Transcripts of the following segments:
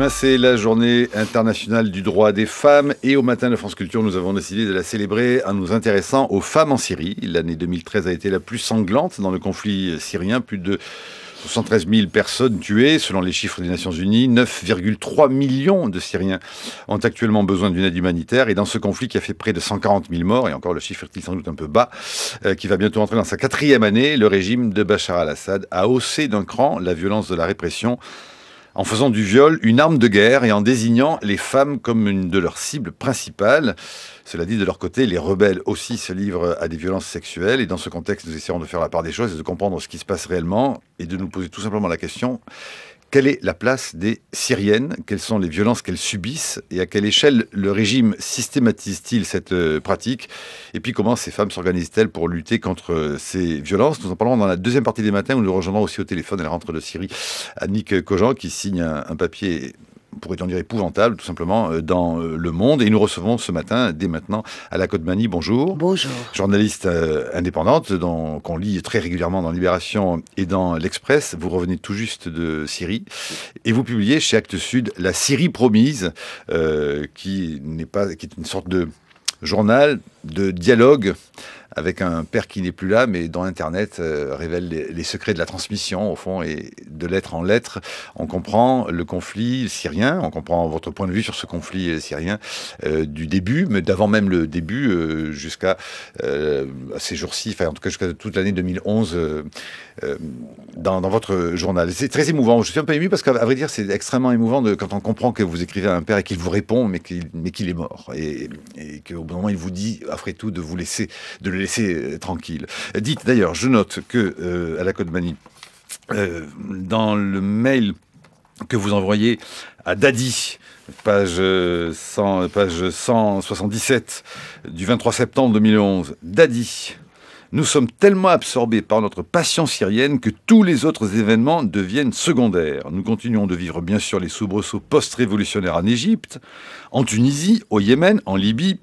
Demain, c'est la journée internationale du droit des femmes et au matin de France Culture, nous avons décidé de la célébrer en nous intéressant aux femmes en Syrie. L'année 2013 a été la plus sanglante dans le conflit syrien. Plus de 73 000 personnes tuées, selon les chiffres des Nations Unies. 9,3 millions de Syriens ont actuellement besoin d'une aide humanitaire. Et dans ce conflit qui a fait près de 140 000 morts, et encore le chiffre est sans doute un peu bas, qui va bientôt entrer dans sa 4e année, le régime de Bachar al-Assad a haussé d'un cran la violence de la répression en faisant du viol une arme de guerre et en désignant les femmes comme une de leurs cibles principales. Cela dit, de leur côté, les rebelles aussi se livrent à des violences sexuelles. Et dans ce contexte, nous essayons de faire la part des choses et de comprendre ce qui se passe réellement et de nous poser tout simplement la question: quelle est la place des Syriennes? Quelles sont les violences qu'elles subissent? Et à quelle échelle le régime systématise-t-il cette pratique? Et puis comment ces femmes s'organisent-elles pour lutter contre ces violences? Nous en parlerons dans la deuxième partie des matins, où nous rejoindrons aussi au téléphone, elle rentre de Syrie, Annick Cogent, qui signe un papier, pourrait-on dire épouvantable, tout simplement, dans Le Monde. Et nous recevons ce matin, dès maintenant, Ala Kodmani. Bonjour. Bonjour. Journaliste indépendante, qu'on lit très régulièrement dans Libération et dans l'Express. Vous revenez tout juste de Syrie. Et vous publiez chez Actes Sud La Syrie promise, qui est une sorte de journal de dialogue avec un père qui n'est plus là, mais dont Internet révèle les secrets de la transmission, au fond, et de lettre en lettre. On comprend le conflit syrien, on comprend votre point de vue sur ce conflit syrien, du début, mais d'avant même le début, jusqu'à ces jours-ci, enfin en tout cas jusqu'à toute l'année 2011, dans votre journal. C'est très émouvant. Je suis un peu ému parce qu'à vrai dire, c'est extrêmement émouvant quand on comprend que vous écrivez à un père et qu'il vous répond, mais qu'il est mort. Et qu'au bout d'un moment, il vous dit, après tout, de le laisser tranquille. Dites d'ailleurs, je note que Ala Kodmani, dans le mail que vous envoyez à Dadi, page 177 du 23 septembre 2011, Dadi: nous sommes tellement absorbés par notre passion syrienne que tous les autres événements deviennent secondaires. Nous continuons de vivre bien sûr les soubresauts post-révolutionnaires en Égypte, en Tunisie, au Yémen, en Libye.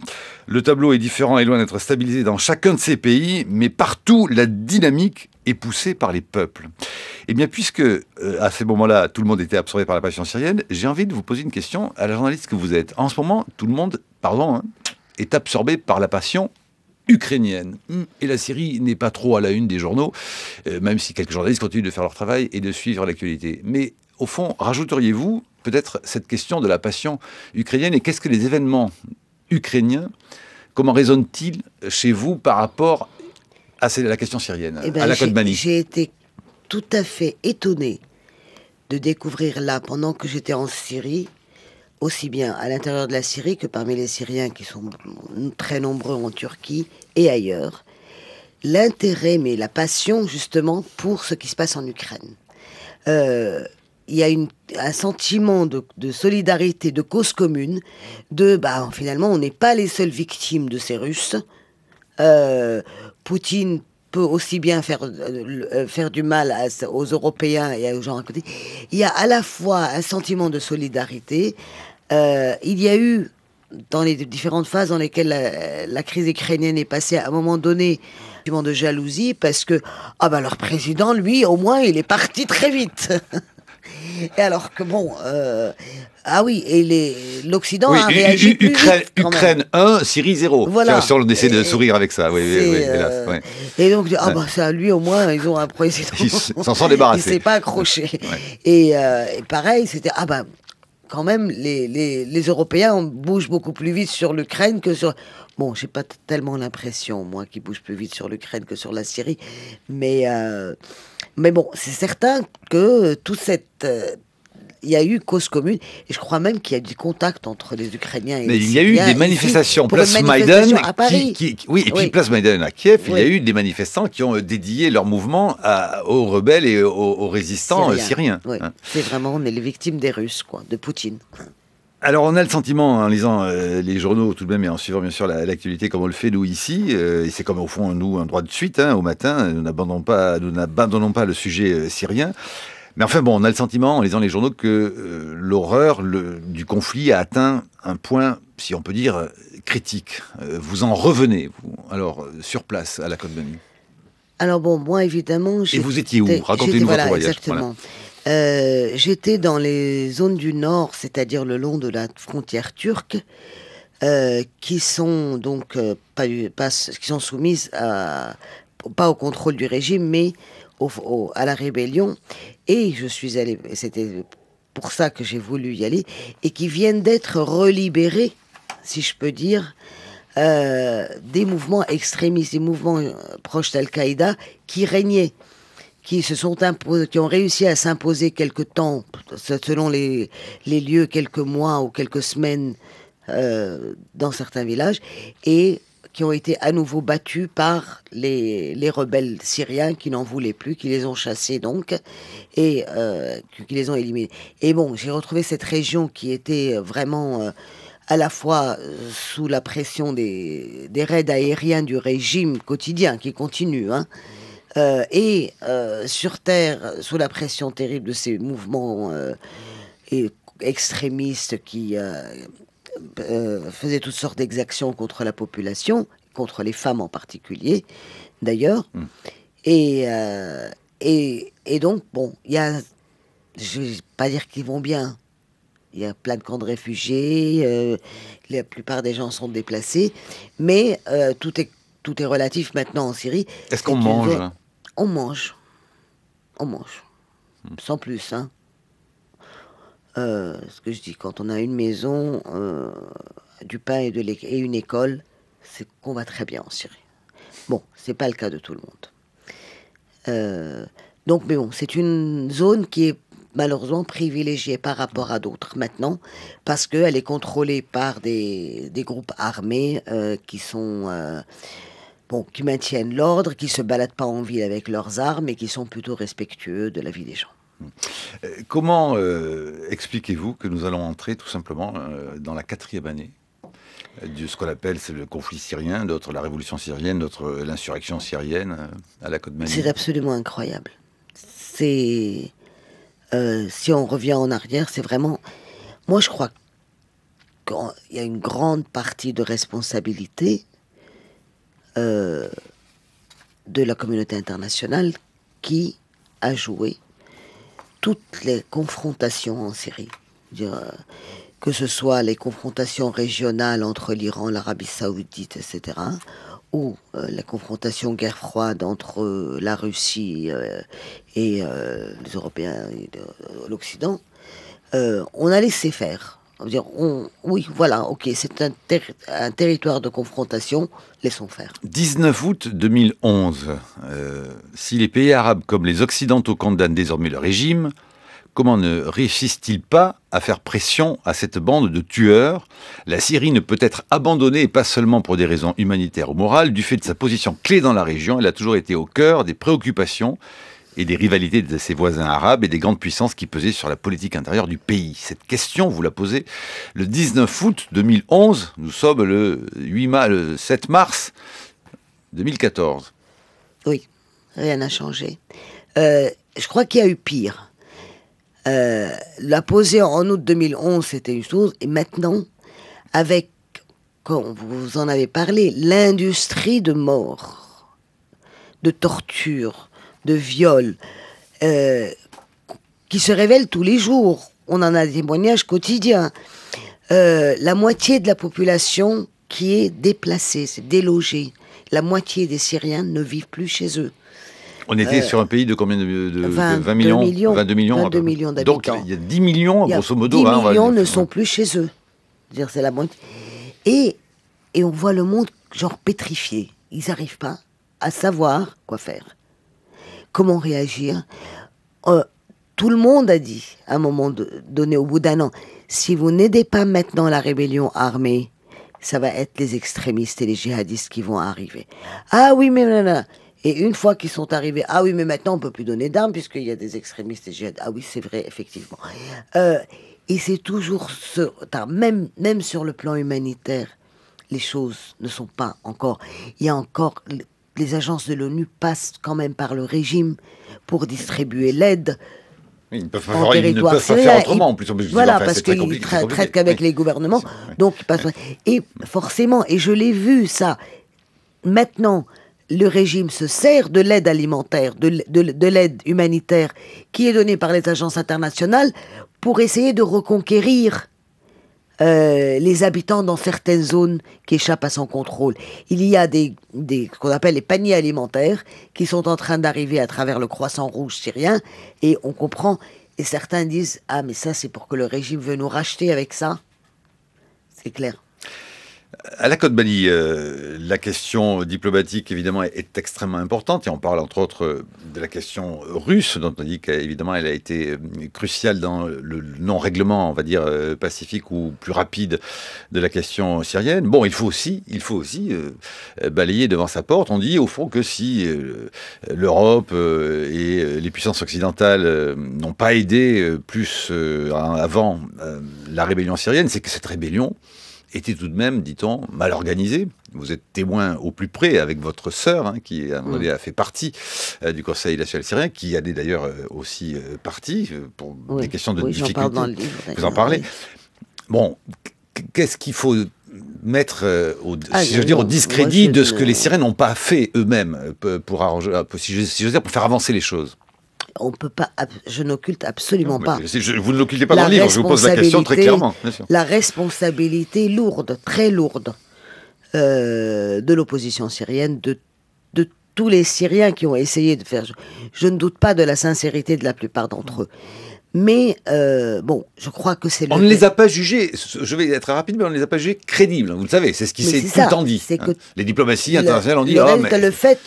Le tableau est différent et loin d'être stabilisé dans chacun de ces pays, mais partout la dynamique est poussée par les peuples. Eh bien, puisque à ces moments-là, tout le monde était absorbé par la passion syrienne, j'ai envie de vous poser une question à la journaliste que vous êtes. En ce moment, tout le monde, est absorbé par la passion ukrainienne. Et la Syrie n'est pas trop à la une des journaux, même si quelques journalistes continuent de faire leur travail et de suivre l'actualité. Mais au fond, rajouteriez-vous peut-être cette question de la passion ukrainienne, et qu'est-ce que les événements ukrainiens, comment résonnent-ils chez vous par rapport à la question syrienne? Ala Kodmani. J'ai été tout à fait étonné de découvrir là, pendant que j'étais en Syrie, aussi bien à l'intérieur de la Syrie que parmi les Syriens qui sont très nombreux en Turquie et ailleurs, l'intérêt, mais la passion justement pour ce qui se passe en Ukraine. Il y a un sentiment de solidarité, de cause commune, finalement on n'est pas les seules victimes de ces Russes. Poutine peut aussi bien faire du mal aux Européens et aux gens à côté. Il y a à la fois un sentiment de solidarité. Il y a eu, dans les différentes phases dans lesquelles la crise ukrainienne est passée, à un moment donné, un sentiment de jalousie, parce que leur président, lui, au moins, il est parti très vite. Et alors que l'Occident a réagi plus vite, Ukraine 1, Syrie 0. Voilà. Si on essaie de sourire avec ça, oui, hélas. Ouais. Et donc, ça, lui, au moins, ils ont un président. Ils s'en sont débarrassés. Il s'est pas accroché. Ouais. Et pareil, c'était, quand même, les Européens bougent beaucoup plus vite sur l'Ukraine que sur... Bon, j'ai pas tellement l'impression, moi, qu'ils bougent plus vite sur l'Ukraine que sur la Syrie. Mais bon, c'est certain que toute cette... il y a eu cause commune, et je crois même qu'il y a du contact entre les Ukrainiens et les Syriens. Il y a eu des manifestations, place Maïdan à Paris. Puis place Maïdan à Kiev, il y a eu des manifestants qui ont dédié leur mouvement aux rebelles et aux résistants syriens. Oui. C'est vraiment, on est les victimes des Russes, de Poutine. Alors on a le sentiment, en lisant les journaux tout de même, et en suivant bien sûr l'actualité comme on le fait nous ici, et c'est comme au fond nous un droit de suite, au matin, nous n'abandonnons pas le sujet syrien. Mais enfin bon, on a le sentiment, en lisant les journaux, que l'horreur du conflit a atteint un point, si on peut dire, critique. Vous en revenez, alors, sur place, à Ala Kodmani. Alors bon, moi évidemment... Et vous étiez où? Racontez-nous votre voyage. Exactement. J'étais dans les zones du nord, c'est-à-dire le long de la frontière turque, qui sont donc qui sont soumises pas au contrôle du régime, mais à la rébellion. Et je suis allée, c'était pour ça que j'ai voulu y aller, et qui viennent d'être relibérés, si je peux dire, des mouvements extrémistes, des mouvements proches d'Al-Qaïda qui régnaient, qui se sont imposés, qui ont réussi à s'imposer quelque temps, selon les lieux, quelques mois ou quelques semaines dans certains villages, et qui ont été à nouveau battus par les rebelles syriens qui n'en voulaient plus, qui les ont chassés donc, et qui les ont éliminés. Et bon, j'ai retrouvé cette région qui était vraiment à la fois sous la pression des raids aériens du régime quotidien qui continue, hein, et sur terre sous la pression terrible de ces mouvements extrémistes qui faisaient toutes sortes d'exactions contre la population, contre les femmes en particulier, d'ailleurs. Et donc, bon, je ne vais pas dire qu'ils vont bien. Il y a plein de camps de réfugiés, la plupart des gens sont déplacés, mais tout est relatif maintenant en Syrie. Est-ce qu'on mange? On mange. Sans plus, hein. Ce que je dis, quand on a une maison, du pain et une école, c'est qu'on va très bien en Syrie. Bon, c'est pas le cas de tout le monde. Donc, mais bon, c'est une zone qui est malheureusement privilégiée par rapport à d'autres maintenant, parce qu'elle est contrôlée par des groupes armés qui sont... qui maintiennent l'ordre, qui se baladent pas en ville avec leurs armes et qui sont plutôt respectueux de la vie des gens. Comment expliquez-vous que nous allons entrer tout simplement dans la 4e année de ce qu'on appelle c'est le conflit syrien, d'autres la révolution syrienne, d'autres l'insurrection syrienne à la Côte Mani? C'est absolument incroyable. Si on revient en arrière, c'est vraiment... Moi, je crois qu'il y a une grande partie de responsabilité de la communauté internationale qui a joué toutes les confrontations en Syrie. Que ce soit les confrontations régionales entre l'Iran, l'Arabie Saoudite, etc., ou la confrontation guerre froide entre la Russie et les Européens et l'Occident, on a laissé faire. Oui, voilà, ok, c'est un territoire de confrontation, laissons faire. 19 août 2011, si les pays arabes comme les Occidentaux condamnent désormais le régime, comment ne réussissent-ils pas à faire pression à cette bande de tueurs? La Syrie ne peut être abandonnée, et pas seulement pour des raisons humanitaires ou morales, du fait de sa position clé dans la région. Elle a toujours été au cœur des préoccupations et des rivalités de ses voisins arabes et des grandes puissances qui pesaient sur la politique intérieure du pays. Cette question, vous la posez le 19 août 2011. Nous sommes le 7 mars 2014. Oui, rien n'a changé. Je crois qu'il y a eu pire. La poser en août 2011, c'était une chose. Et maintenant, avec, comme vous en avez parlé, l'industrie de mort, de torture, de viol, qui se révèle tous les jours. On en a des témoignages quotidiens. La moitié de la population qui est déplacée, c'est délogée. La moitié des Syriens ne vivent plus chez eux. On était sur un pays de combien de 22 millions, millions 22 millions, 22 millions d'habitants. Donc il y a 10 millions, grosso modo. 10 millions ne sont plus chez eux. C'est-à-dire, c'est la moitié. Et on voit le monde genre pétrifié. Ils n'arrivent pas à savoir quoi faire. Comment réagir. Tout le monde a dit, à un moment donné, au bout d'un an, si vous n'aidez pas maintenant la rébellion armée, ça va être les extrémistes et les djihadistes qui vont arriver. Ah oui, mais non. Et une fois qu'ils sont arrivés, ah oui, mais maintenant on peut plus donner d'armes puisqu'il y a des extrémistes et djihadistes. Ah oui, c'est vrai, effectivement. Et c'est toujours même sur le plan humanitaire, les choses ne sont pas encore... Il y a encore... Les agences de l'ONU passent quand même par le régime pour distribuer l'aide. Ils ne peuvent pas faire autrement, en plus. Voilà, parce qu'ils traitent qu'avec les gouvernements. Donc, et forcément, et je l'ai vu ça, maintenant, le régime se sert de l'aide alimentaire, de l'aide humanitaire qui est donnée par les agences internationales pour essayer de reconquérir les habitants dans certaines zones qui échappent à son contrôle. Il y a ce qu'on appelle les paniers alimentaires qui sont en train d'arriver à travers le Croissant Rouge syrien, et on comprend, et certains disent « Ah, mais ça c'est pour que le régime veut nous racheter avec ça ». C'est clair. À la Côte-Bali, la question diplomatique, évidemment, est extrêmement importante. Et on parle, entre autres, de la question russe, dont on dit qu'évidemment, elle a été cruciale dans le non-règlement, on va dire, pacifique ou plus rapide de la question syrienne. Bon, il faut aussi balayer devant sa porte. On dit, au fond, que si l'Europe et les puissances occidentales n'ont pas aidé plus avant la rébellion syrienne, c'est que cette rébellion était tout de même, dit-on, mal organisé. Vous êtes témoin au plus près avec votre sœur, qui à un moment donné a fait partie du Conseil national syrien, qui en est d'ailleurs aussi partie pour des questions de difficulté. J'en parle dans le livre. Vous en parlez. Bon, qu'est-ce qu'il faut mettre au discrédit de ce que les Syriens n'ont pas fait eux-mêmes pour arranger, si j'ose dire, pour faire avancer les choses? On peut pas, je n'occulte absolument pas. Vous ne l'occultez pas dans le livre, je vous pose la question très clairement. Bien sûr. La responsabilité lourde, très lourde, de l'opposition syrienne, de tous les Syriens qui ont essayé de faire... Je ne doute pas de la sincérité de la plupart d'entre eux. Mais, bon, je crois que c'est... On ne les a pas jugés, je vais être rapide, mais on ne les a pas jugés crédibles. Vous le savez, c'est ce qui s'est tout le temps dit. Les diplomaties internationales ont dit... Le fait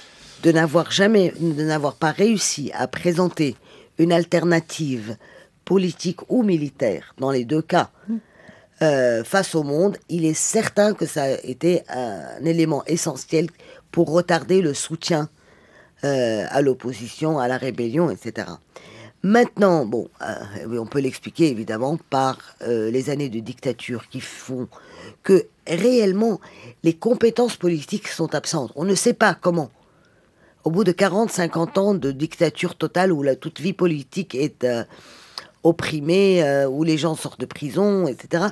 de n'avoir pas réussi à présenter une alternative politique ou militaire, dans les deux cas, face au monde, il est certain que ça a été un élément essentiel pour retarder le soutien à l'opposition, à la rébellion, etc. Maintenant, bon, on peut l'expliquer évidemment par les années de dictature qui font que réellement les compétences politiques sont absentes. On ne sait pas comment. Au bout de 40-50 ans de dictature totale où toute vie politique est opprimée, où les gens sortent de prison, etc.,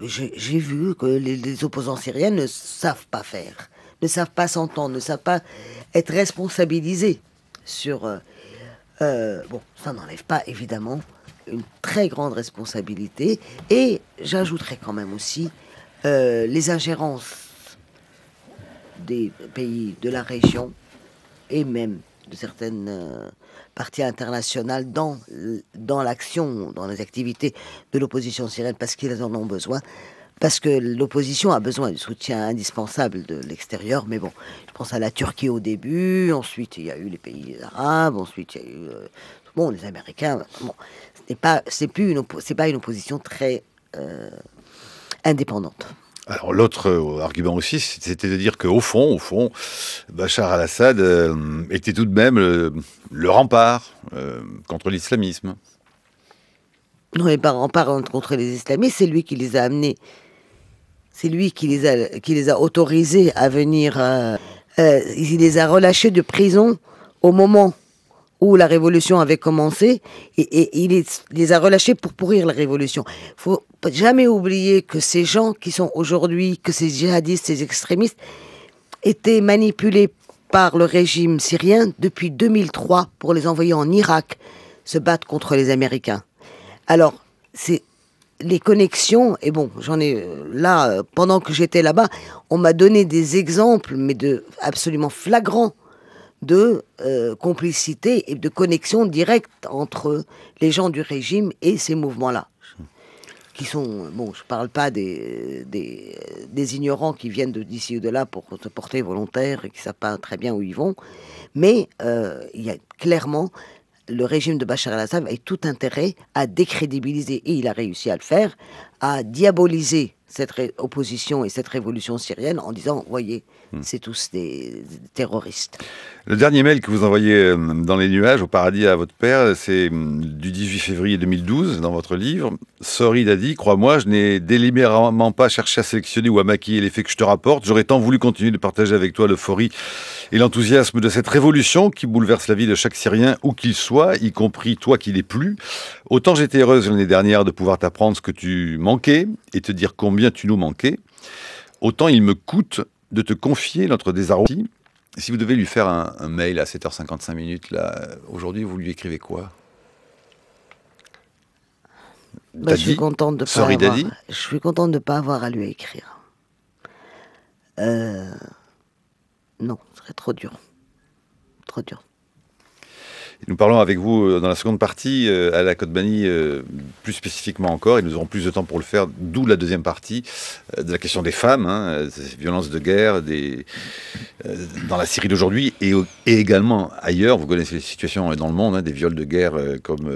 j'ai vu que les opposants syriens ne savent pas faire, ne savent pas s'entendre, ne savent pas être responsabilisés sur... bon, ça n'enlève pas évidemment une très grande responsabilité, et j'ajouterais quand même aussi les ingérences des pays de la région et même de certaines parties internationales dans l'action, dans les activités de l'opposition syrienne, parce qu'ils en ont besoin, parce que l'opposition a besoin du soutien indispensable de l'extérieur. Mais bon, je pense à la Turquie au début, ensuite il y a eu les pays arabes, ensuite il y a eu bon, les Américains. Bon, c'est pas une opposition très indépendante. Alors l'autre argument aussi, c'était de dire qu'au fond, Bachar al-Assad était tout de même le rempart contre l'islamisme. Non, mais pas rempart contre les islamistes, c'est lui qui les a amenés. C'est lui qui les a autorisés à venir. Il les a relâchés de prison au moment où la révolution avait commencé, et il les a relâchés pour pourrir la révolution. Faut jamais oublier que ces gens qui sont aujourd'hui, que ces djihadistes, ces extrémistes, étaient manipulés par le régime syrien depuis 2003 pour les envoyer en Irak se battre contre les Américains. Alors, c'est les connexions, et bon, j'en ai là, pendant que j'étais là-bas, on m'a donné des exemples, mais absolument flagrants, de complicité et de connexion directe entre les gens du régime et ces mouvements-là. Qui sont, bon, je ne parle pas des ignorants qui viennent d'ici ou de là pour se porter volontaires et qui ne savent pas très bien où ils vont, mais il y a clairement, le régime de Bachar al-Assad a tout intérêt à décrédibiliser, et il a réussi à le faire, à diaboliser cette opposition et cette révolution syrienne en disant, voyez, c'est tous des terroristes. Le dernier mail que vous envoyez dans les nuages au paradis à votre père, c'est du 18 février 2012, dans votre livre. Sorry Daddy, crois-moi, je n'ai délibérément pas cherché à sélectionner ou à maquiller les faits que je te rapporte. J'aurais tant voulu continuer de partager avec toi l'euphorie et l'enthousiasme de cette révolution qui bouleverse la vie de chaque Syrien, où qu'il soit, y compris toi qui l'es plus. Autant j'étais heureuse l'année dernière de pouvoir t'apprendre ce que tu manquais et te dire combien tu nous manquais. Autant il me coûte de te confier notre désarroi. Si vous devez lui faire un mail à 7h55, là, aujourd'hui, vous lui écrivez quoi? Je suis contente de Sorry Daddy? je suis contente de pas avoir à lui écrire. Non, ce serait trop dur. Trop dur. Nous parlons avec vous dans la seconde partie, à la Côte-Banny, plus spécifiquement encore, et nous aurons plus de temps pour le faire, d'où la deuxième partie, de la question des femmes, ces violences de guerre, dans la Syrie d'aujourd'hui, et également ailleurs. Vous connaissez les situations dans le monde, des viols de guerre comme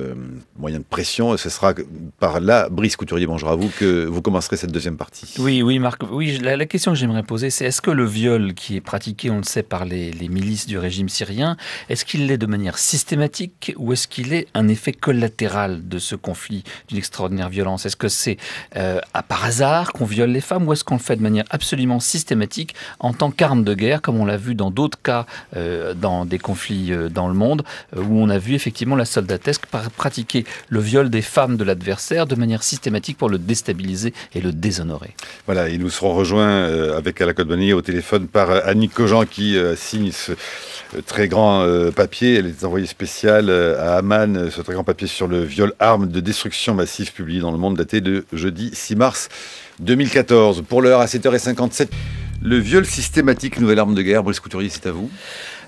moyen de pression. Ce sera par là, Brice Couturier, bonjour à vous, que vous commencerez cette deuxième partie. Oui, Marc. Oui, la question que j'aimerais poser, c'est est-ce que le viol qui est pratiqué, on le sait, par les milices du régime syrien, est-ce qu'il l'est de manière systématique ou est-ce qu'il est un effet collatéral de ce conflit d'une extraordinaire violence? Est-ce que c'est par hasard qu'on viole les femmes ou est-ce qu'on le fait de manière absolument systématique en tant qu'arme de guerre, comme on l'a vu dans d'autres cas dans des conflits dans le monde, où on a vu effectivement la soldatesque pratiquer le viol des femmes de l'adversaire de manière systématique pour le déstabiliser et le déshonorer? Voilà, et nous serons rejoints avec à la Côte-Banny au téléphone par Annick Cogent qui signe ce très grand papier. Elle est envoyée spéciale à Amman, ce très grand papier sur le viol arme de destruction massive publié dans Le Monde, daté de jeudi 6 mars 2014. Pour l'heure, à 7h57, le viol systématique, nouvelle arme de guerre. Brice Couturier, c'est à vous.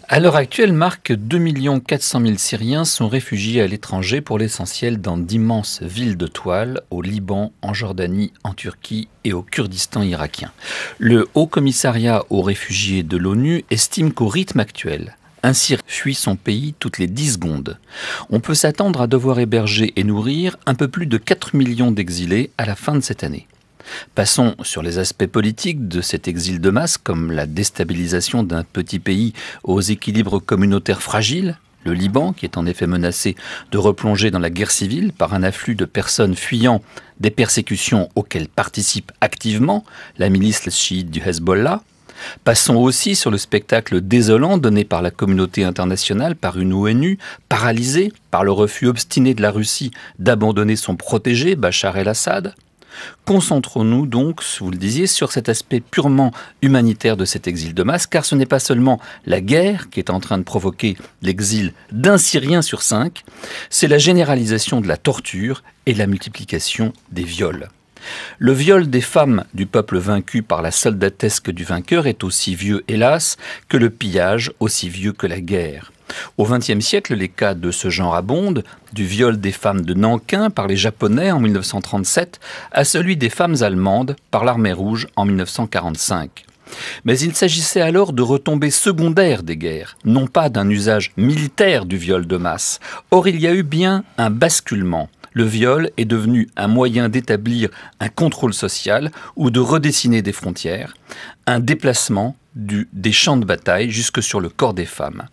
À l'heure actuelle, Marc, 2 400 000 Syriens sont réfugiés à l'étranger, pour l'essentiel dans d'immenses villes de toile, au Liban, en Jordanie, en Turquie et au Kurdistan irakien. Le Haut Commissariat aux réfugiés de l'ONU estime qu'au rythme actuel, un Syrien fuit son pays toutes les 10 secondes. On peut s'attendre à devoir héberger et nourrir un peu plus de 4 millions d'exilés à la fin de cette année. Passons sur les aspects politiques de cet exil de masse, comme la déstabilisation d'un petit pays aux équilibres communautaires fragiles, le Liban, qui est en effet menacé de replonger dans la guerre civile par un afflux de personnes fuyant des persécutions auxquelles participe activement la milice chiite du Hezbollah. Passons aussi sur le spectacle désolant donné par la communauté internationale, par une ONU paralysée par le refus obstiné de la Russie d'abandonner son protégé, Bachar el-Assad. Concentrons-nous donc, vous le disiez, sur cet aspect purement humanitaire de cet exil de masse, car ce n'est pas seulement la guerre qui est en train de provoquer l'exil d'un Syrien sur 5, c'est la généralisation de la torture et la multiplication des viols. Le viol des femmes du peuple vaincu par la soldatesque du vainqueur est aussi vieux, hélas, que le pillage, aussi vieux que la guerre. Au XXe siècle, les cas de ce genre abondent, du viol des femmes de Nankin par les Japonais en 1937 à celui des femmes allemandes par l'Armée rouge en 1945. Mais il s'agissait alors de retombées secondaires des guerres, non pas d'un usage militaire du viol de masse. Or, il y a eu bien un basculement. Le viol est devenu un moyen d'établir un contrôle social ou de redessiner des frontières, un déplacement des champs de bataille jusque sur le corps des femmes.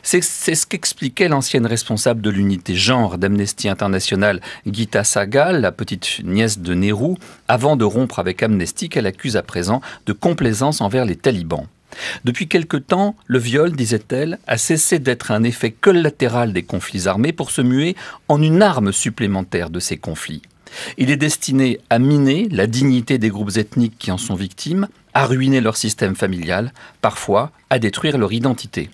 C'est ce qu'expliquait l'ancienne responsable de l'unité genre d'Amnesty International, Gita Sahgal, la petite nièce de Nehru, avant de rompre avec Amnesty qu'elle accuse à présent de complaisance envers les talibans. Depuis quelque temps, le viol, disait-elle, a cessé d'être un effet collatéral des conflits armés pour se muer en une arme supplémentaire de ces conflits. Il est destiné à miner la dignité des groupes ethniques qui en sont victimes, à ruiner leur système familial, parfois à détruire leur identité.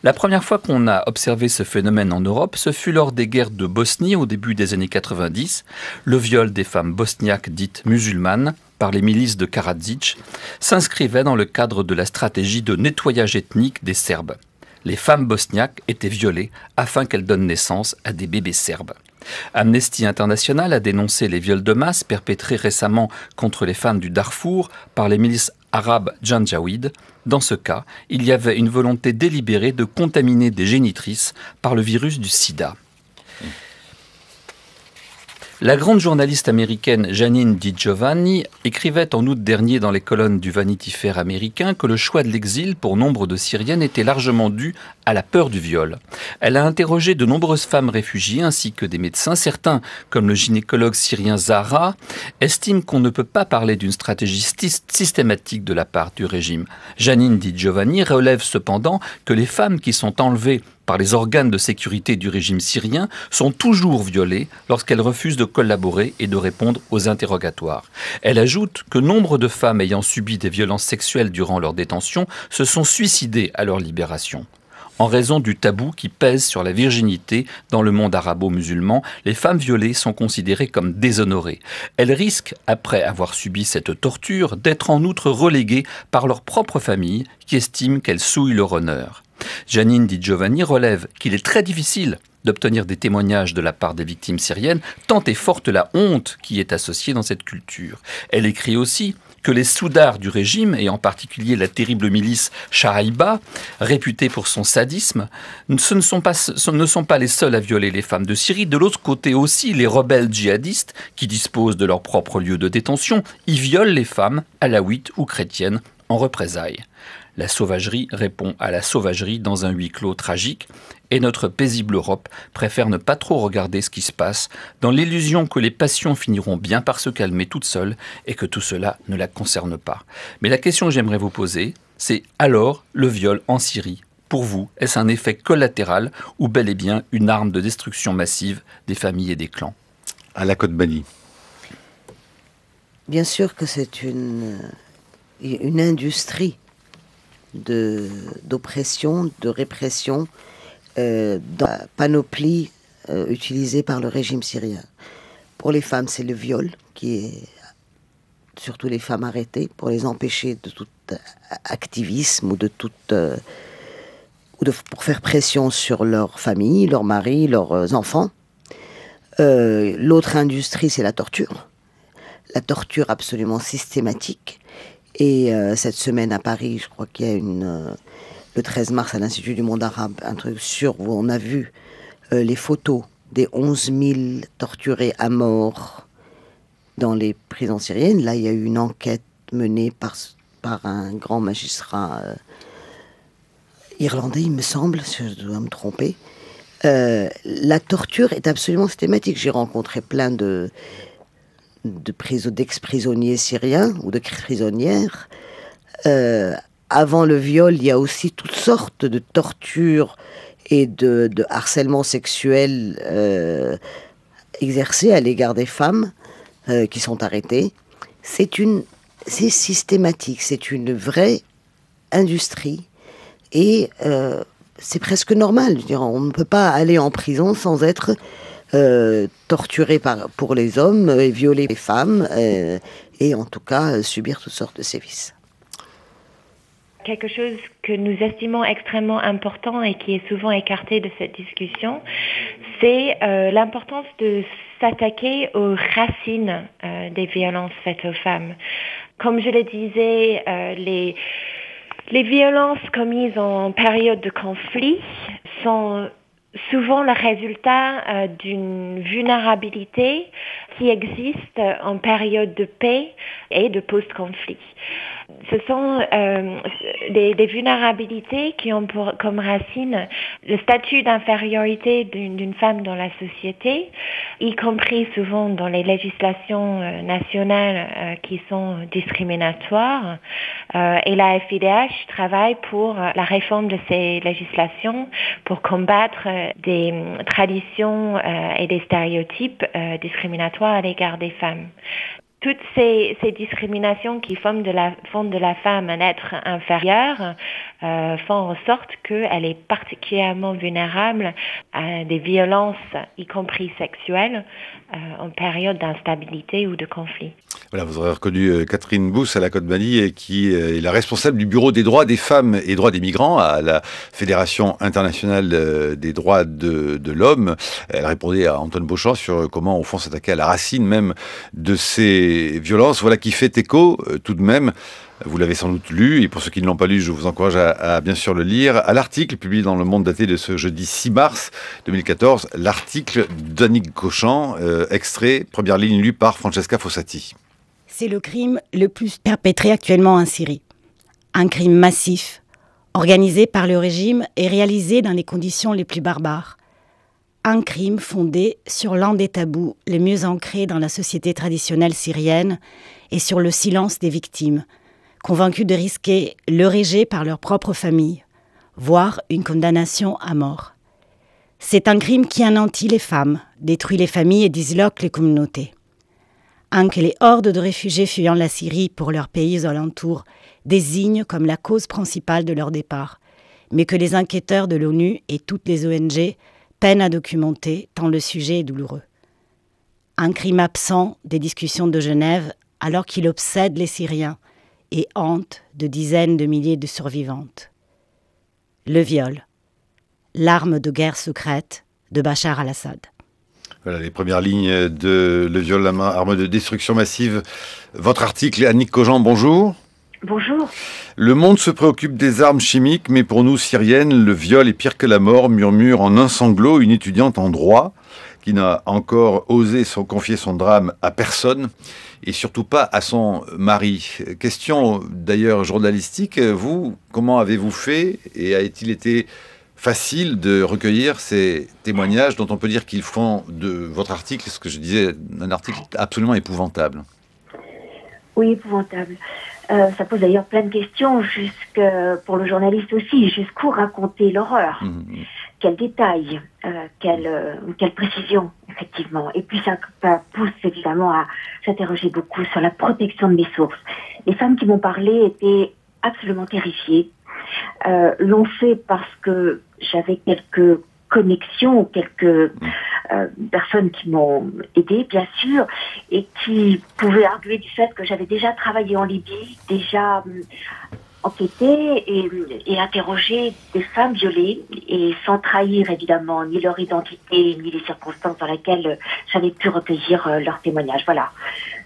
La première fois qu'on a observé ce phénomène en Europe, ce fut lors des guerres de Bosnie au début des années 90. Le viol des femmes bosniaques dites musulmanes par les milices de Karadzic s'inscrivait dans le cadre de la stratégie de nettoyage ethnique des Serbes. Les femmes bosniaques étaient violées afin qu'elles donnent naissance à des bébés serbes. Amnesty International a dénoncé les viols de masse perpétrés récemment contre les femmes du Darfour par les milices arabes Janjaweed. Dans ce cas, il y avait une volonté délibérée de contaminer des génitrices par le virus du sida. La grande journaliste américaine Janine DiGiovanni écrivait en août dernier dans les colonnes du Vanity Fair américain que le choix de l'exil pour nombre de Syriennes était largement dû à la peur du viol. Elle a interrogé de nombreuses femmes réfugiées ainsi que des médecins. Certains, comme le gynécologue syrien Zahra, estiment qu'on ne peut pas parler d'une stratégie systématique de la part du régime. Janine DiGiovanni relève cependant que les femmes qui sont enlevées par les organes de sécurité du régime syrien sont toujours violées lorsqu'elles refusent de collaborer et de répondre aux interrogatoires. Elle ajoute que nombre de femmes ayant subi des violences sexuelles durant leur détention se sont suicidées à leur libération. En raison du tabou qui pèse sur la virginité dans le monde arabo-musulman, les femmes violées sont considérées comme déshonorées. Elles risquent, après avoir subi cette torture, d'être en outre reléguées par leur propre famille qui estime qu'elles souillent leur honneur. Janine Di Giovanni relève qu'il est très difficile d'obtenir des témoignages de la part des victimes syriennes, tant est forte la honte qui est associée dans cette culture. Elle écrit aussi que les soudards du régime, et en particulier la terrible milice Shahaïba, réputée pour son sadisme, ne sont pas les seuls à violer les femmes de Syrie. De l'autre côté aussi, les rebelles djihadistes, qui disposent de leur propre lieu de détention, y violent les femmes, alaouites ou chrétiennes, en représailles. La sauvagerie répond à la sauvagerie dans un huis clos tragique, et notre paisible Europe préfère ne pas trop regarder ce qui se passe, dans l'illusion que les passions finiront bien par se calmer toutes seules et que tout cela ne la concerne pas. Mais la question que j'aimerais vous poser, c'est alors le viol en Syrie? Pour vous, est-ce un effet collatéral ou bel et bien une arme de destruction massive des familles et des clans? Ala Kotbani. Bien sûr que c'est une industrie d'oppression, de répression dans la panoplie utilisée par le régime syrien. Pour les femmes, c'est le viol, qui est surtout les femmes arrêtées, pour les empêcher de tout activisme ou pour faire pression sur leur famille, leurs maris, leurs enfants. L'autre industrie, c'est la torture. La torture absolument systématique. Et cette semaine à Paris, je crois qu'il y a le 13 mars à l'Institut du monde arabe, un truc où on a vu les photos des 11 000 torturés à mort dans les prisons syriennes. Là, il y a eu une enquête menée par un grand magistrat irlandais, il me semble, si je dois me tromper. La torture est absolument systématique. J'ai rencontré plein d'ex-prisonniers syriens ou de prisonnières. Avant le viol, il y a aussi toutes sortes de tortures et de harcèlement sexuel exercé à l'égard des femmes qui sont arrêtées. C'est systématique, c'est une vraie industrie et c'est presque normal. Je veux dire, on ne peut pas aller en prison sans être torturé pour les hommes et violer les femmes et en tout cas subir toutes sortes de sévices. Quelque chose que nous estimons extrêmement important et qui est souvent écarté de cette discussion, c'est l'importance de s'attaquer aux racines des violences faites aux femmes. Comme je le disais, les violences commises en période de conflit sont souvent le résultat d'une vulnérabilité qui existe en période de paix et de post-conflit. Ce sont des vulnérabilités qui ont comme racine le statut d'infériorité d'une femme dans la société, y compris souvent dans les législations nationales qui sont discriminatoires. Et la FIDH travaille pour la réforme de ces législations pour combattre des traditions et des stéréotypes discriminatoires à l'égard des femmes. Toutes ces discriminations qui font de la femme un être inférieur font en sorte qu'elle est particulièrement vulnérable à des violences, y compris sexuelles, en période d'instabilité ou de conflit. Voilà, vous aurez reconnu Catherine Bous Ala Kotbani, qui est la responsable du Bureau des droits des femmes et droits des migrants à la Fédération internationale des droits de l'homme. Elle répondait à Antoine Beauchamp sur comment, au fond, s'attaquer à la racine même de ces violences. Voilà qui fait écho, tout de même. Vous l'avez sans doute lu, et pour ceux qui ne l'ont pas lu, je vous encourage à bien sûr le lire, à l'article publié dans Le Monde daté de ce jeudi 6 mars 2014, l'article d'Annick Cauchan, extrait, première ligne lue par Francesca Fossati. C'est le crime le plus perpétré actuellement en Syrie. Un crime massif, organisé par le régime et réalisé dans les conditions les plus barbares. Un crime fondé sur l'un des tabous les mieux ancrés dans la société traditionnelle syrienne et sur le silence des victimes, convaincus de risquer le rejet par leur propre famille, voire une condamnation à mort. C'est un crime qui anéantit les femmes, détruit les familles et disloque les communautés. Que les hordes de réfugiés fuyant la Syrie pour leurs pays alentours désignent comme la cause principale de leur départ, mais que les enquêteurs de l'ONU et toutes les ONG peinent à documenter tant le sujet est douloureux. Un crime absent des discussions de Genève alors qu'il obsède les Syriens et hante de dizaines de milliers de survivantes. Le viol, l'arme de guerre secrète de Bachar al-Assad. Voilà les premières lignes de Le viol, arme de destruction massive. Votre article, Annick Cogent, bonjour. Bonjour. Le monde se préoccupe des armes chimiques, mais pour nous, syriennes, le viol est pire que la mort, murmure en un sanglot une étudiante en droit qui n'a encore osé confier son drame à personne et surtout pas à son mari. Question d'ailleurs journalistique, vous, comment avez-vous fait et a-t-il été facile de recueillir ces témoignages dont on peut dire qu'ils font de votre article, ce que je disais, un article absolument épouvantable. Oui, épouvantable. Ça pose d'ailleurs plein de questions, pour le journaliste aussi, jusqu'où raconter l'horreur. Quels détails, quelle précision, effectivement. Et puis ça pousse évidemment à s'interroger beaucoup sur la protection de mes sources. Les femmes qui m'ont parlé étaient absolument terrifiées. L'ont fait parce que j'avais quelques connexions, quelques personnes qui m'ont aidée, bien sûr, et qui pouvaient arguer du fait que j'avais déjà travaillé en Libye, déjà enquêté et interrogé des femmes violées, et sans trahir évidemment ni leur identité, ni les circonstances dans lesquelles j'avais pu recueillir leurs témoignages. Voilà.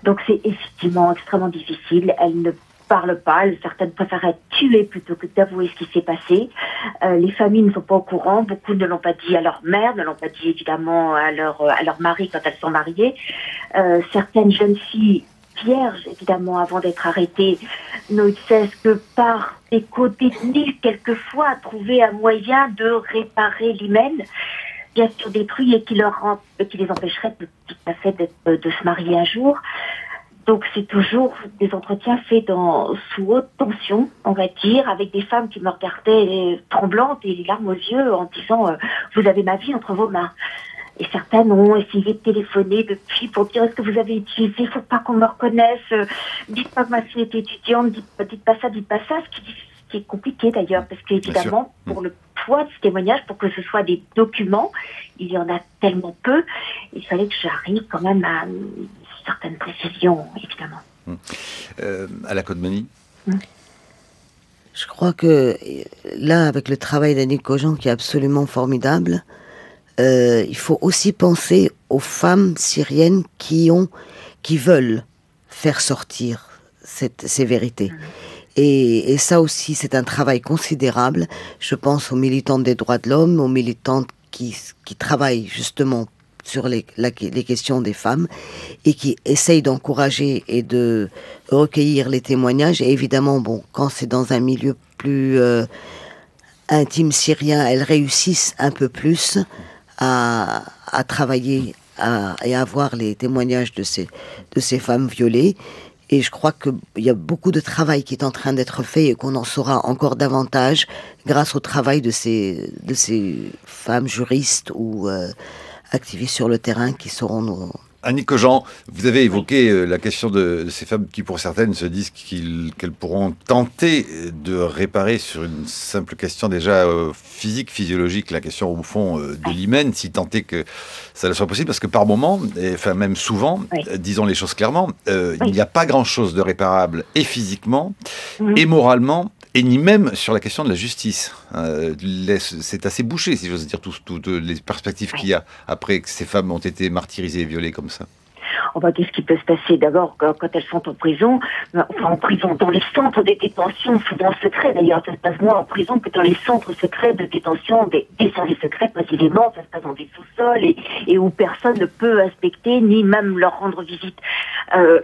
Donc c'est effectivement extrêmement difficile. Elles ne parlent pas, certaines préfèrent être tuées plutôt que d'avouer ce qui s'est passé. Les familles ne sont pas au courant, beaucoup ne l'ont pas dit à leur mère, ne l'ont pas dit évidemment à leur mari quand elles sont mariées. Certaines jeunes filles vierges, évidemment, avant d'être arrêtées, ne cessent que par des co-détenus, quelquefois, trouver un moyen de réparer l'hymen, bien sûr détruit, et qui les empêcherait tout à fait de se marier un jour. Donc c'est toujours des entretiens faits sous haute tension, on va dire, avec des femmes qui me regardaient tremblantes et les larmes aux yeux en disant « Vous avez ma vie entre vos mains ». Et certaines ont essayé de téléphoner depuis pour dire « Est-ce que vous avez utilisé ? Il ne faut pas qu'on me reconnaisse. Dites pas que ma fille était étudiante, dites pas ça, dites pas ça ». Ce qui est compliqué d'ailleurs, parce qu'évidemment, pour le poids de ce témoignage, pour que ce soit des documents, il y en a tellement peu, il fallait que j'arrive quand même à certaines précisions, évidemment. Ala Kodmani. Je crois que là, avec le travail d'Annick Cogent qui est absolument formidable, il faut aussi penser aux femmes syriennes qui veulent faire sortir ces vérités. Et ça aussi, c'est un travail considérable. Je pense aux militantes des droits de l'homme, aux militantes qui travaillent justement sur les questions des femmes et qui essayent d'encourager et de recueillir les témoignages. Et évidemment, quand c'est dans un milieu plus intime syrien, elles réussissent un peu plus à travailler et à voir les témoignages de ces femmes violées. Et je crois qu'il y a beaucoup de travail qui est en train d'être fait et qu'on en saura encore davantage grâce au travail de ces femmes juristes ou activistes sur le terrain qui seront nos... Annick Cogent, vous avez évoqué la question de ces femmes qui, pour certaines, se disent qu'elles pourront tenter de réparer sur une simple question déjà physique, physiologique, la question au fond de l'hymen, si tant est que ça soit possible, parce que par moment, enfin même souvent, disons les choses clairement, il n'y a pas grand-chose de réparable et physiquement, et moralement, et ni même sur la question de la justice. C'est assez bouché, si j'ose dire, toutes les perspectives qu'il y a après que ces femmes ont été martyrisées et violées comme ça. Qu'est-ce qui peut se passer d'abord quand elles sont en prison, dans les centres de détention, souvent secrets d'ailleurs, ça se passe moins en prison que dans les centres secrets de détention des services secrets, précisément, ça se passe dans des sous-sols et où personne ne peut inspecter ni même leur rendre visite.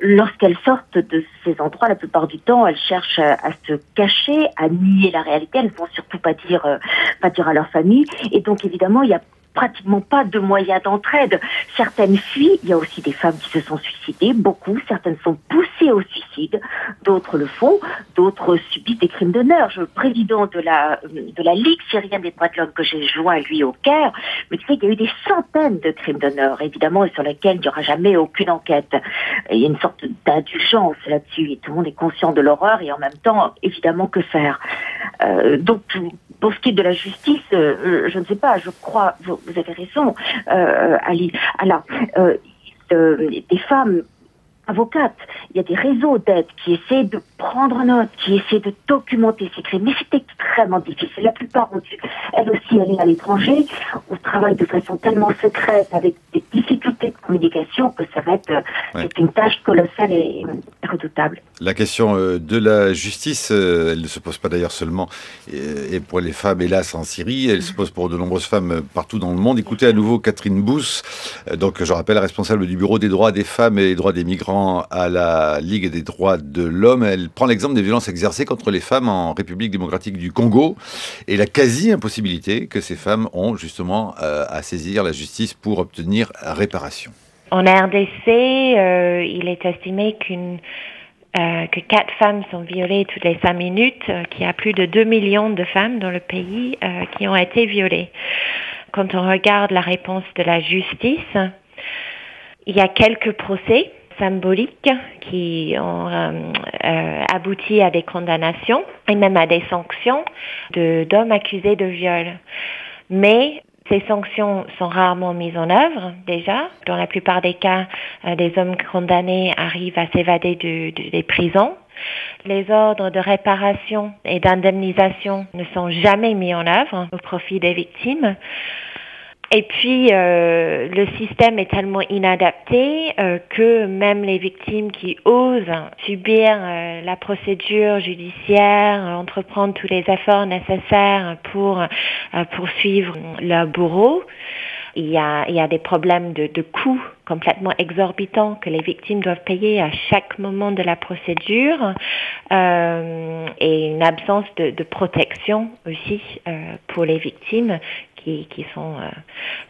Lorsqu'elles sortent de ces endroits, la plupart du temps, elles cherchent à se cacher, à nier la réalité, elles ne vont surtout pas dire à leur famille, et donc évidemment il y a pratiquement pas de moyens d'entraide. Certaines fuient, il y a aussi des femmes qui se sont suicidées, beaucoup, certaines sont poussées au suicide, d'autres le font, d'autres subissent des crimes d'honneur. Le président de la Ligue syrienne des droits de l'homme que j'ai joint, lui, au Caire, me disait qu'il y a eu des centaines de crimes d'honneur, évidemment, et sur lesquels il n'y aura jamais aucune enquête. Et il y a une sorte d'indulgence là-dessus, et tout le monde est conscient de l'horreur, et en même temps, évidemment, que faire. Donc, pour ce qui est de la justice, je ne sais pas, je crois, vous avez raison, Ali. Alors, des femmes avocates, il y a des réseaux d'aide qui essaient de prendre note, qui essaient de documenter ces crimes, mais c'est extrêmement difficile. La plupart ont dû, elles aussi, aller à l'étranger, ou travaillent de façon tellement secrète, avec des difficultés de communication, que ça va être c'est une tâche colossale et redoutable. La question de la justice, elle ne se pose pas d'ailleurs seulement et pour les femmes, hélas, en Syrie, elle se pose pour de nombreuses femmes partout dans le monde. Écoutez à nouveau Catherine Bousse, donc je rappelle, responsable du bureau des droits des femmes et des droits des migrants à la Ligue des droits de l'homme. Elle prend l'exemple des violences exercées contre les femmes en République démocratique du Congo et la quasi-impossibilité que ces femmes ont justement à saisir la justice pour obtenir réparation. En RDC, il est estimé que 4 femmes sont violées toutes les 5 minutes, qu'il y a plus de 2 millions de femmes dans le pays qui ont été violées. Quand on regarde la réponse de la justice, il y a quelques procès symboliques qui ont abouti à des condamnations et même à des sanctions d'hommes accusés de viol. Mais ces sanctions sont rarement mises en œuvre, déjà. Dans la plupart des cas, les hommes condamnés arrivent à s'évader des prisons. Les ordres de réparation et d'indemnisation ne sont jamais mis en œuvre au profit des victimes. Et puis, le système est tellement inadapté que même les victimes qui osent subir la procédure judiciaire, entreprendre tous les efforts nécessaires pour poursuivre leur bourreau, il y a des problèmes de coûts complètement exorbitants que les victimes doivent payer à chaque moment de la procédure et une absence de protection aussi pour les victimes qui sont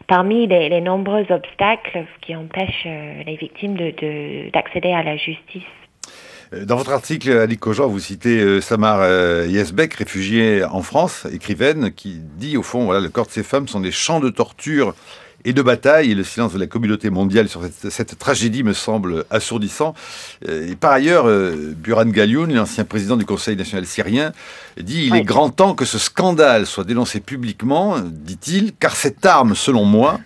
parmi les nombreux obstacles qui empêchent les victimes d'accéder à la justice. Dans votre article, Ali Kojan, vous citez Samar Yazbek, réfugiée en France, écrivaine, qui dit au fond, voilà, le corps de ces femmes sont des champs de torture et de bataille, et le silence de la communauté mondiale sur cette tragédie me semble assourdissant. Et par ailleurs, Burhan Galioun, l'ancien président du Conseil national syrien, dit « Il est grand temps que ce scandale soit dénoncé publiquement, dit-il, car cette arme, selon moi,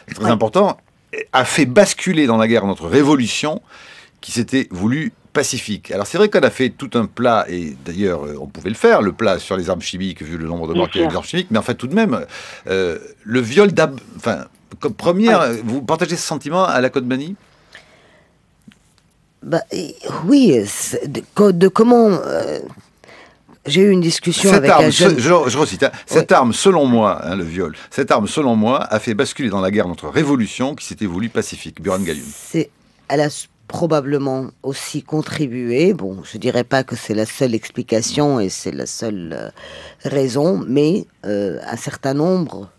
c'est très important, a fait basculer dans la guerre notre révolution qui s'était voulue pacifique. » Alors c'est vrai qu'on a fait tout un plat, et d'ailleurs on pouvait le faire, le plat sur les armes chimiques, vu le nombre de morts qu'il y a des armes chimiques, mais en fait tout de même, le viol comme première, vous partagez ce sentiment à la Kodbani ? Oui, de comment... j'ai eu une discussion avec un jeune... Je recite, cette arme, selon moi, le viol, cette arme, selon moi, a fait basculer dans la guerre notre révolution qui s'était voulue pacifique. Burhan Galioun. Elle a probablement aussi contribué, bon, je dirais pas que c'est la seule explication et c'est la seule raison, mais un certain nombre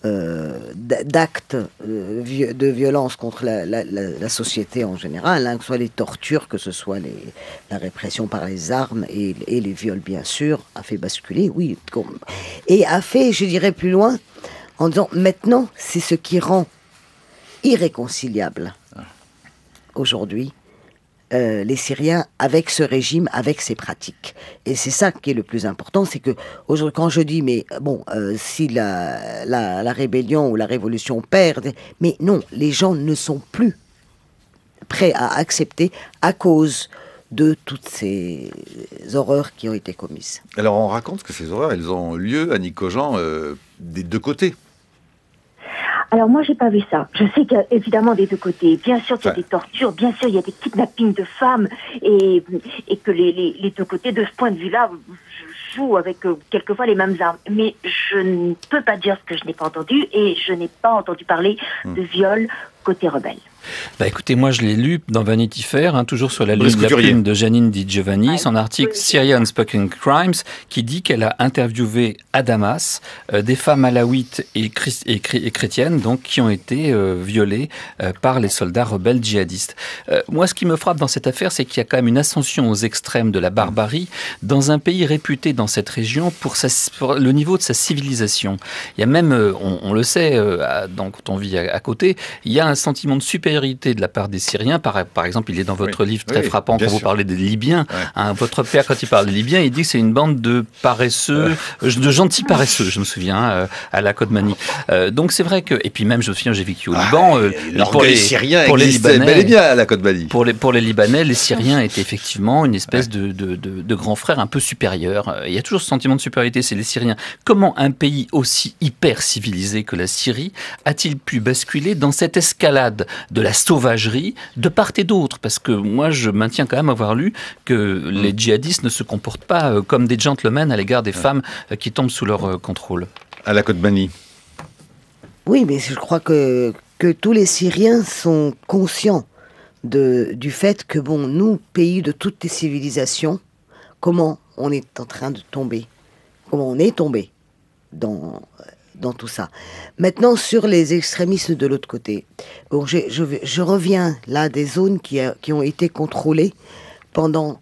d'actes de violence contre la société en général, que ce soit les tortures, que ce soit la répression par les armes et les viols bien sûr, a fait basculer, oui, et a fait, je dirais plus loin, en disant maintenant c'est ce qui rend irréconciliable aujourd'hui les Syriens avec ce régime, avec ses pratiques. Et c'est ça qui est le plus important, c'est que aujourd'hui, quand je dis, mais bon, si la rébellion ou la révolution perd, mais non, les gens ne sont plus prêts à accepter à cause de toutes ces horreurs qui ont été commises. Alors on raconte que ces horreurs, elles ont lieu, Annie Kojan, des deux côtés. Alors moi, j'ai pas vu ça. Je sais qu'il y a évidemment des deux côtés. Bien sûr qu'il y a des tortures, bien sûr il y a des kidnappings de femmes et que les deux côtés, de ce point de vue-là, jouent avec quelquefois les mêmes armes. Mais je ne peux pas dire ce que je n'ai pas entendu et je n'ai pas entendu parler de viol côté rebelle. Écoutez, moi je l'ai lu dans Vanity Fair, toujours sur la plume de Janine Di Giovanni, son article Syrian Unspoken Crimes, qui dit qu'elle a interviewé à Damas des femmes alaouites et chrétiennes, donc qui ont été violées par les soldats rebelles djihadistes. Moi, ce qui me frappe dans cette affaire, c'est qu'il y a quand même une ascension aux extrêmes de la barbarie dans un pays réputé dans cette région pour le niveau de sa civilisation. Il y a même, on le sait, quand on vit à côté, il y a un sentiment de supériorité de la part des Syriens. Par exemple, il est dans votre livre très frappant quand vous parlez des Libyens. Votre père, quand il parle des Libyens, il dit que c'est une bande de paresseux, de gentils paresseux, je me souviens, à la Kodmani. Donc c'est vrai que... Et puis même, je me souviens, j'ai vécu au Liban. L'orgueil syrien existait bel et bien à la Kodmani. Pour les Libanais, les Syriens étaient effectivement une espèce de grand frère un peu supérieur. Il y a toujours ce sentiment de supériorité, c'est les Syriens. Comment un pays aussi hyper civilisé que la Syrie a-t-il pu basculer dans cette escalade de la sauvagerie de part et d'autre? Parce que moi, je maintiens quand même avoir lu que les djihadistes ne se comportent pas comme des gentlemen à l'égard des femmes qui tombent sous leur contrôle. À la Kodmani. Oui, mais je crois que tous les Syriens sont conscients du fait que, nous, pays de toutes les civilisations, comment on est en train de tomber, comment on est tombé dans tout ça. Maintenant, sur les extrémistes de l'autre côté, je reviens là des zones qui ont été contrôlées pendant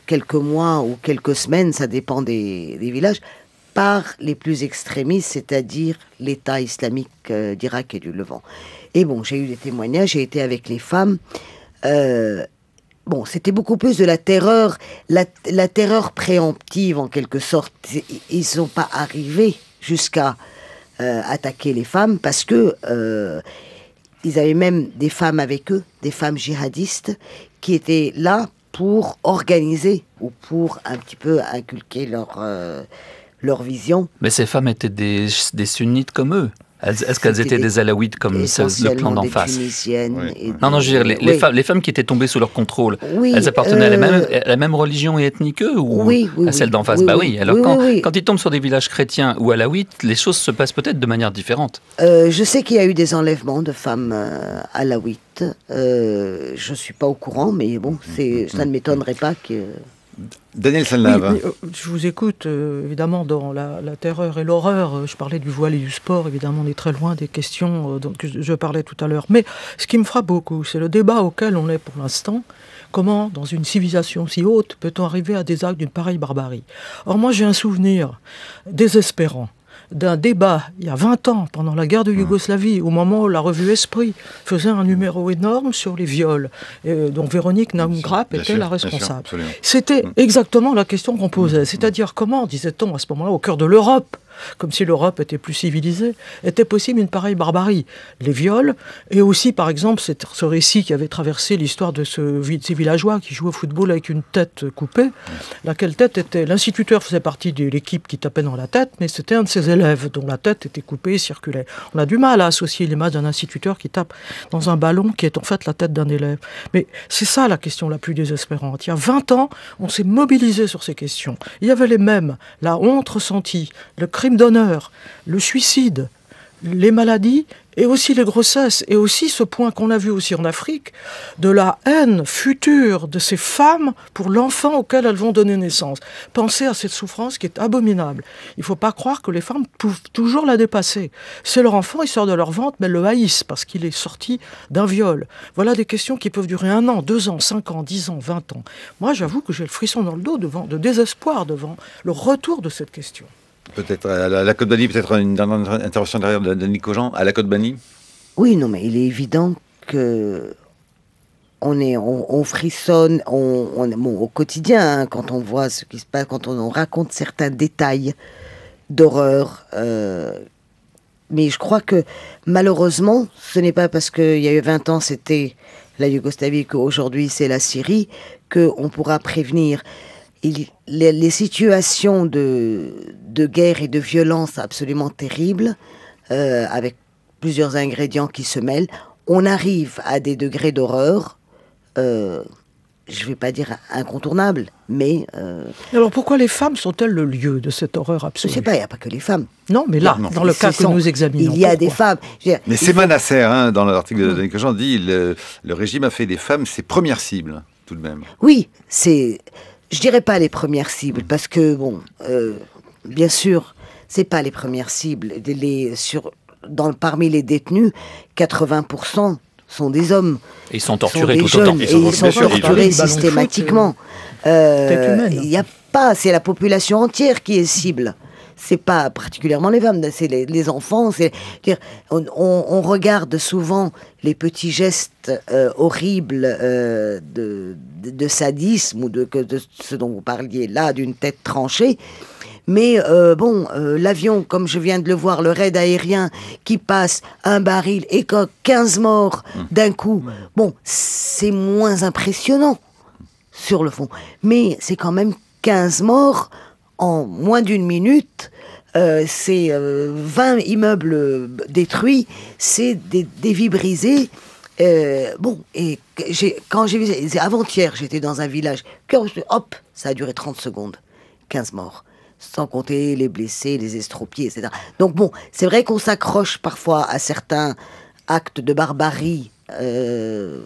quelques mois ou quelques semaines, ça dépend des villages, par les plus extrémistes, c'est-à-dire l'État islamique d'Irak et du Levant. Et j'ai eu des témoignages, j'ai été avec les femmes. C'était beaucoup plus de la terreur, la terreur préemptive en quelque sorte. Ils ne sont pas arrivés jusqu'à attaquer les femmes parce que ils avaient même des femmes avec eux, des femmes djihadistes qui étaient là pour organiser ou pour un petit peu inculquer leur vision. Mais ces femmes étaient des sunnites comme eux. Est-ce qu'elles étaient des alaouites comme le clan d'en face? Non, je veux dire, les femmes qui étaient tombées sous leur contrôle, elles appartenaient à la même religion et ethnique qu'eux ou à celle d'en face? Alors quand ils tombent sur des villages chrétiens ou alaouites, les choses se passent peut-être de manière différente. Je sais qu'il y a eu des enlèvements de femmes alaouites. Je ne suis pas au courant, mais ça ne m'étonnerait pas que... Daniel Salnave. Je vous écoute, évidemment, dans la terreur et l'horreur. Je parlais du voile et du sport, évidemment, on est très loin des questions dont je parlais tout à l'heure. Mais ce qui me frappe beaucoup, c'est le débat auquel on est pour l'instant. Comment, dans une civilisation si haute, peut-on arriver à des actes d'une pareille barbarie? Or, moi, j'ai un souvenir désespérant d'un débat, il y a 20 ans, pendant la guerre de Yougoslavie, au moment où la revue Esprit faisait un numéro énorme sur les viols, dont Véronique Naumgrap était la responsable. C'était exactement la question qu'on posait, c'est-à-dire comment, disait-on à ce moment-là, au cœur de l'Europe, comme si l'Europe était plus civilisée, était possible une pareille barbarie. Les viols, et aussi, par exemple, ce récit qui avait traversé l'histoire de ces villageois qui jouaient au football avec une tête coupée, laquelle tête était... L'instituteur faisait partie de l'équipe qui tapait dans la tête, mais c'était un de ses élèves dont la tête était coupée et circulait. On a du mal à associer l'image d'un instituteur qui tape dans un ballon qui est en fait la tête d'un élève. Mais c'est ça la question la plus désespérante. Il y a 20 ans, on s'est mobilisé sur ces questions. Il y avait les mêmes, la honte ressentie, le crime d'honneur, le suicide, les maladies et aussi les grossesses, et aussi ce point qu'on a vu aussi en Afrique, de la haine future de ces femmes pour l'enfant auquel elles vont donner naissance. Pensez à cette souffrance qui est abominable. Il ne faut pas croire que les femmes peuvent toujours la dépasser. C'est leur enfant, il sort de leur ventre, mais elles le haïssent parce qu'il est sorti d'un viol. Voilà des questions qui peuvent durer 1 an, 2 ans, 5 ans, 10 ans, 20 ans. Moi, j'avoue que j'ai le frisson dans le dos de désespoir devant le retour de cette question. Peut-être à la Kodmani, peut-être une dernière intervention derrière de Nico Jean, à la Kodmani. Oui, non, mais il est évident que on frissonne, au quotidien, quand on voit ce qui se passe, quand on raconte certains détails d'horreur. Mais je crois que malheureusement, ce n'est pas parce qu'il y a eu 20 ans, c'était la Yougoslavie, qu'aujourd'hui c'est la Syrie, qu'on pourra prévenir. Les situations de guerre et de violence absolument terribles, avec plusieurs ingrédients qui se mêlent, on arrive à des degrés d'horreur je ne vais pas dire incontournable, mais... Alors pourquoi les femmes sont-elles le lieu de cette horreur absolue? Je ne sais pas, il n'y a pas que les femmes. Non, mais là, dans le cas que nous examinons. Il y a des femmes. Mais c'est Manasser, dans l'article de Daniel Cogent, dit le régime a fait des femmes ses premières cibles, tout de même. Oui, je dirais pas les premières cibles, parce que, bon, bien sûr, c'est pas les premières cibles. Parmi les détenus, 80% sont des hommes. Et ils sont torturés tout jeunes, autant. Et ils sont torturés systématiquement. Il y a pas, c'est la population entière qui est cible. C'est pas particulièrement les femmes, c'est les enfants. On regarde souvent les petits gestes horribles de sadisme ou de ce dont vous parliez là, d'une tête tranchée. Mais l'avion, comme je viens de le voir, le raid aérien qui passe un baril et 15 morts d'un coup, bon, c'est moins impressionnant sur le fond. Mais c'est quand même 15 morts en moins d'une minute. C'est 20 immeubles détruits, c'est des vies brisées. Et quand j'ai vu, avant-hier, j'étais dans un village, hop, ça a duré 30 secondes, 15 morts. Sans compter les blessés, les estropiés, etc. Donc bon, c'est vrai qu'on s'accroche parfois à certains actes de barbarie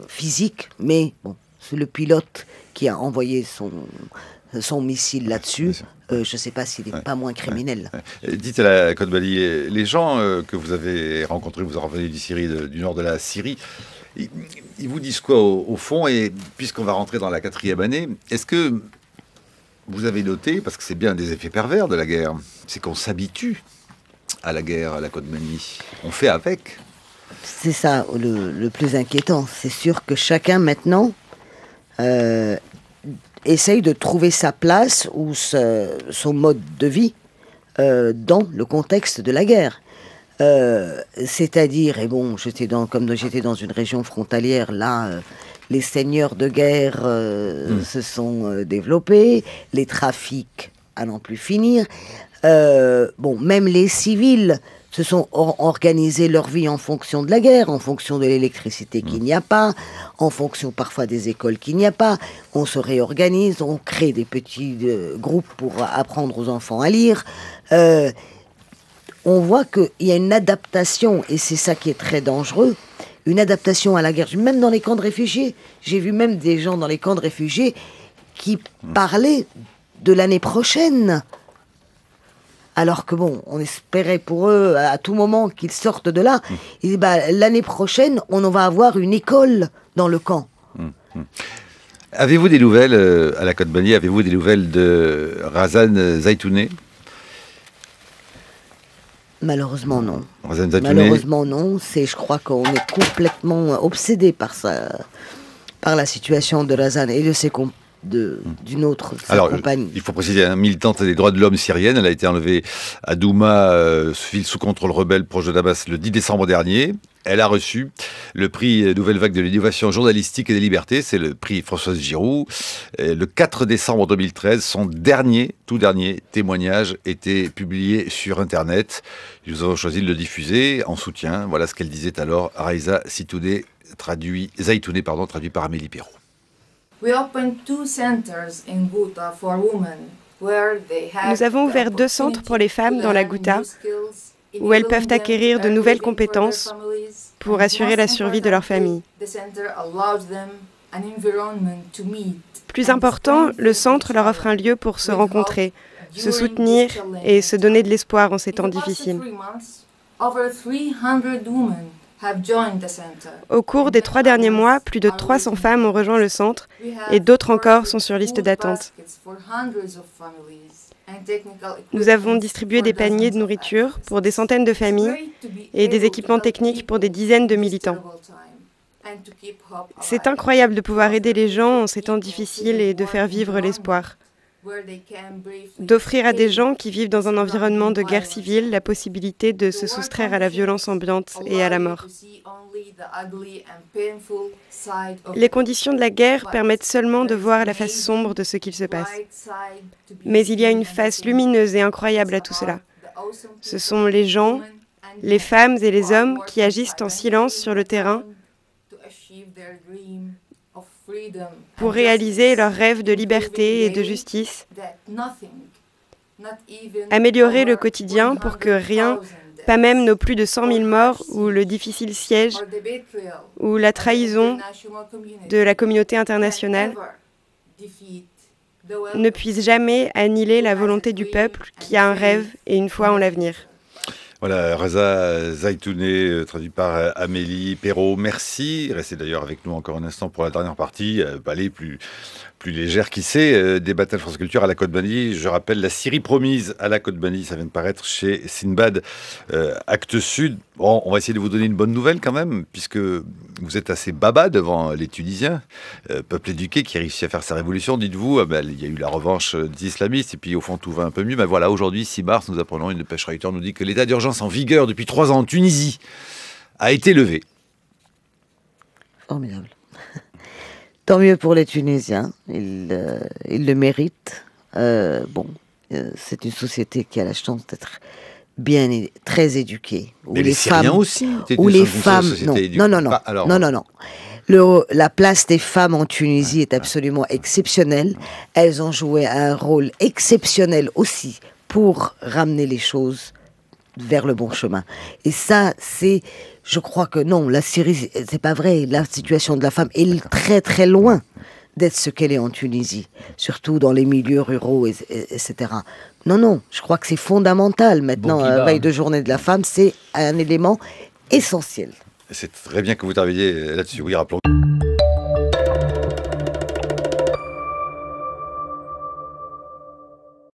physique, mais bon, c'est le pilote qui a envoyé son missile là-dessus. Je ne sais pas s'il n'est pas moins criminel. Dites à la Kottbali, les gens que vous avez rencontrés, vous avez revenus du nord de la Syrie, ils vous disent quoi au fond? Et puisqu'on va rentrer dans la 4e année, est-ce que vous avez noté, parce que c'est bien des effets pervers de la guerre, c'est qu'on s'habitue à la guerre, à la Kottbali. On fait avec. C'est ça le plus inquiétant. C'est sûr que chacun maintenant essaye de trouver sa place ou son mode de vie dans le contexte de la guerre. C'est-à-dire, et bon, comme j'étais dans une région frontalière, là... les seigneurs de guerre se sont développés, les trafics à n'en plus finir. Même les civils se sont organisés leur vie en fonction de la guerre, en fonction de l'électricité qu'il n'y a pas, en fonction parfois des écoles qu'il n'y a pas. On se réorganise, on crée des petits groupes pour apprendre aux enfants à lire. On voit qu'il y a une adaptation, et c'est ça qui est très dangereux, une adaptation à la guerre. Même dans les camps de réfugiés, j'ai vu même des gens dans les camps de réfugiés qui parlaient de l'année prochaine. Alors que bon, on espérait pour eux à tout moment qu'ils sortent de là. Ils disent, l'année prochaine, on va avoir une école dans le camp. Avez-vous des nouvelles à la Kottbali? Avez-vous des nouvelles de Razan Zaitouneh? Malheureusement non. Malheureusement non. Je crois qu'on est complètement obsédé par la situation de Razan et d'une autre compagnie. Il faut préciser, militante des droits de l'homme syrienne, elle a été enlevée à Douma, ville sous contrôle rebelle proche de Damas, le 10 décembre dernier. Elle a reçu le prix Nouvelle Vague de l'innovation journalistique et des libertés, c'est le prix Françoise Giroud. Le 4 décembre 2013, son tout dernier témoignage était publié sur Internet. Nous avons choisi de le diffuser en soutien. Voilà ce qu'elle disait alors, Raïza Zaitouneh, traduit par Amélie Perrault. Nous avons ouvert 2 centres pour les femmes dans la Ghouta, où elles peuvent acquérir de nouvelles compétences pour assurer la survie de leur famille. Plus important, le centre leur offre un lieu pour se rencontrer, se soutenir et se donner de l'espoir en ces temps difficiles. Au cours des 3 derniers mois, plus de 300 femmes ont rejoint le centre et d'autres encore sont sur liste d'attente. Nous avons distribué des paniers de nourriture pour des centaines de familles et des équipements techniques pour des dizaines de militants. C'est incroyable de pouvoir aider les gens en ces temps difficiles et de faire vivre l'espoir. D'offrir à des gens qui vivent dans un environnement de guerre civile la possibilité de se soustraire à la violence ambiante et à la mort. Les conditions de la guerre permettent seulement de voir la face sombre de ce qu'il se passe. Mais il y a une face lumineuse et incroyable à tout cela. Ce sont les gens, les femmes et les hommes qui agissent en silence sur le terrain pour réaliser leurs rêves de liberté et de justice, améliorer le quotidien pour que rien, pas même nos plus de 100 000 morts ou le difficile siège ou la trahison de la communauté internationale, ne puisse jamais annihiler la volonté du peuple qui a un rêve et une foi en l'avenir. Voilà, Reza Zaitouneh, traduit par Amélie Perrault. Merci. Restez d'ailleurs avec nous encore un instant pour la dernière partie. Ballet plus légère, qui sait, des Batailles France Culture à la Côte-Bani. Je rappelle La Syrie promise à la Côte-Bani. Ça vient de paraître chez Sinbad, Actes Sud. Bon, on va essayer de vous donner une bonne nouvelle quand même, puisque vous êtes assez baba devant les Tunisiens, peuple éduqué qui réussit à faire sa révolution. Dites-vous, il y a eu la revanche des islamistes, et puis au fond tout va un peu mieux. Mais voilà, aujourd'hui, 6 mars, nous apprenons, une dépêche Reuters nous dit que l'état d'urgence en vigueur depuis 3 ans en Tunisie a été levé. Formidable. Tant mieux pour les Tunisiens, ils le méritent. C'est une société qui a la chance d'être très éduquée. Mais les Syriens aussi. Où les femmes, non. La place des femmes en Tunisie est absolument exceptionnelle. Elles ont joué un rôle exceptionnel aussi pour ramener les choses vers le bon chemin. Et ça, je crois que non, la Syrie, c'est pas vrai. La situation de la femme est très très loin d'être ce qu'elle est en Tunisie, surtout dans les milieux ruraux, etc. Non, je crois que c'est fondamental. Maintenant, veille de journée de la femme, c'est un élément essentiel. C'est très bien que vous travailliez là-dessus. Oui, rappelons.